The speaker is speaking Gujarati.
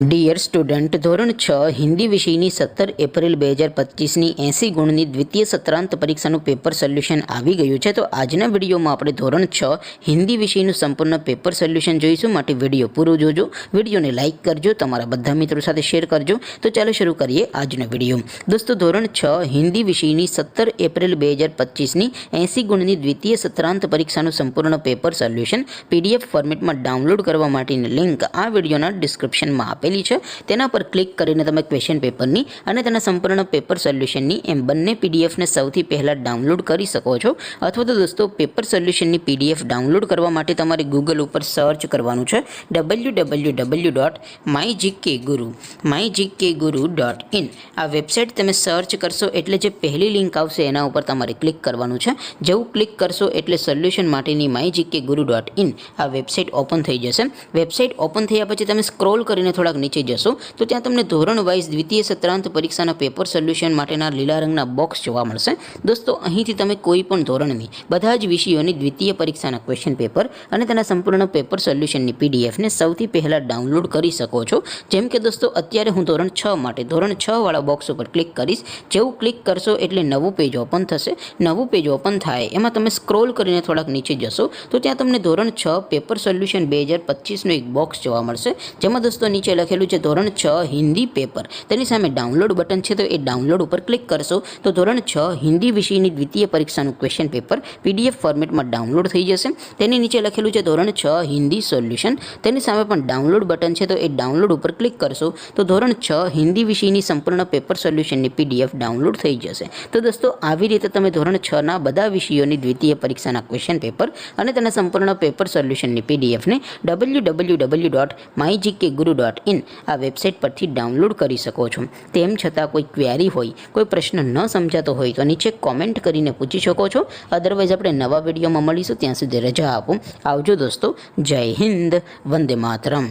ડિયર સ્ટુડન્ટ, ધોરણ 6 હિન્દી વિષયની 17 એપ્રિલ 2025ની 80 ગુણની દ્વિતીય સત્રાંત પરીક્ષાનું પેપર સોલ્યુશન આવી ગયું છે. તો આજના વિડીયોમાં આપણે ધોરણ 6 હિન્દી વિષયનું સંપૂર્ણ પેપર સોલ્યુશન જોઈશું. માટે વિડીયો પૂરો જોજો, વિડીયોને લાઇક કરજો, તમારા બધા મિત્રો સાથે શેર કરજો. તો ચાલો શરૂ કરીએ આજનો વિડીયો. દોસ્તો, ધોરણ 6 હિન્દી વિષયની 17 એપ્રિલ 2025ની 80 ગુણની દ્વિતીય સત્રાંત પરીક્ષાનું સંપૂર્ણ પેપર સોલ્યુશન PDF ફોર્મેટમાં ડાઉનલોડ કરવા માટેની લિંક આ વિડીયોના ડિસ્ક્રિપ્શનમાં આપેલી છે. તેના પર ક્લિક કરીને તમે ક્વેશ્ચન પેપરની અને તેના સંપૂર્ણ પેપર સોલ્યુશનની એમ બંને પીડીએફને સૌથી પહેલાં ડાઉનલોડ કરી શકો છો. અથવા તો દોસ્તો, પેપર સોલ્યુશનની PDF ડાઉનલોડ કરવા માટે તમારે ગૂગલ ઉપર સર્ચ કરવાનું છે www.mygkguru.in. આ વેબસાઇટ તમે સર્ચ કરશો એટલે જે પહેલી લિંક આવશે એના ઉપર તમારે ક્લિક કરવાનું છે. જેવું ક્લિક કરશો એટલે સોલ્યુશન માટેની mygkguru.in આ વેબસાઇટ ઓપન થઈ જશે. વેબસાઇટ ઓપન થયા પછી તમે સ્ક્રોલ કરીને થોડાક નીચે જશો તો ત્યાં તમને ધોરણ વાઇઝ દ્વિતીય સત્રાંત પરીક્ષાના પેપર સોલ્યુશન માટેના લીલા રંગના બોક્સ જોવા મળશે. દોસ્તો, અહીંથી તમે કોઈ પણ ધોરણની બધા જ વિષયોની દ્વિતીય પરીક્ષાના ક્વેશ્ચન પેપર અને તેના સંપૂર્ણ પેપર સોલ્યુશનની PDFને સૌથી પહેલાં ડાઉનલોડ કરી શકો છો. જેમ કે દોસ્તો, અત્યારે હું ધોરણ 6 માટે ધોરણ 6 વાળા બોક્સ ઉપર ક્લિક કરીશ. જેવું ક્લિક કરશો એટલે નવું પેજ ઓપન થશે. નવું પેજ ઓપન થાય એમાં તમે સ્ક્રોલ કરીને થોડાક નીચે જશો તો ત્યાં તમને ધોરણ 6 પેપર સોલ્યુશન 2025નું એક બોક્સ જોવા મળશે. જેમાં દોસ્તો નીચે લખેલું છે ધોરણ 6 હિન્દી પેપર. તેની સામે ડાઉનલોડ બટન છે, તો એ ડાઉનલોડ ઉપર ક્લિક કરશો તો ધોરણ 6 હિન્દી વિષયની દ્વિતીય પરીક્ષાનું ક્વેશ્ચન પેપર PDF ફોર્મેટમાં ડાઉનલોડ થઈ જશે. તેની નીચે લખેલું છે ધોરણ 6 હિન્દી સોલ્યુશન. તેની સામે પણ ડાઉનલોડ બટન છે, તો એ ડાઉનલોડ ઉપર ક્લિક કરશો તો ધોરણ 6 હિન્દી વિષયની સંપૂર્ણ પેપર સોલ્યુશનની PDF ડાઉનલોડ થઈ જશે. તો દોસ્તો, આવી રીતે તમે ધોરણ 6ના બધા વિષયોની દ્વિતીય પરીક્ષાના ક્વેશ્ચન પેપર અને તેના સંપૂર્ણ પેપર સોલ્યુશનની PDFને www.mygkguru.in આ વેબસાઇટ પરથી ડાઉનલોડ કરી શકો છો. તેમ છતાં કોઈ ક્વેરી હોય, કોઈ પ્રશ્ન ન સમજાતો હોય તો નીચે કોમેન્ટ કરીને પૂછી શકો છો. અદરવાઇઝ આપણે નવા વિડીયોમાં મળીશું. ત્યાં સુધી રજા આપો. આવજો દોસ્તો. જય હિન્દ. વંદે માતરમ.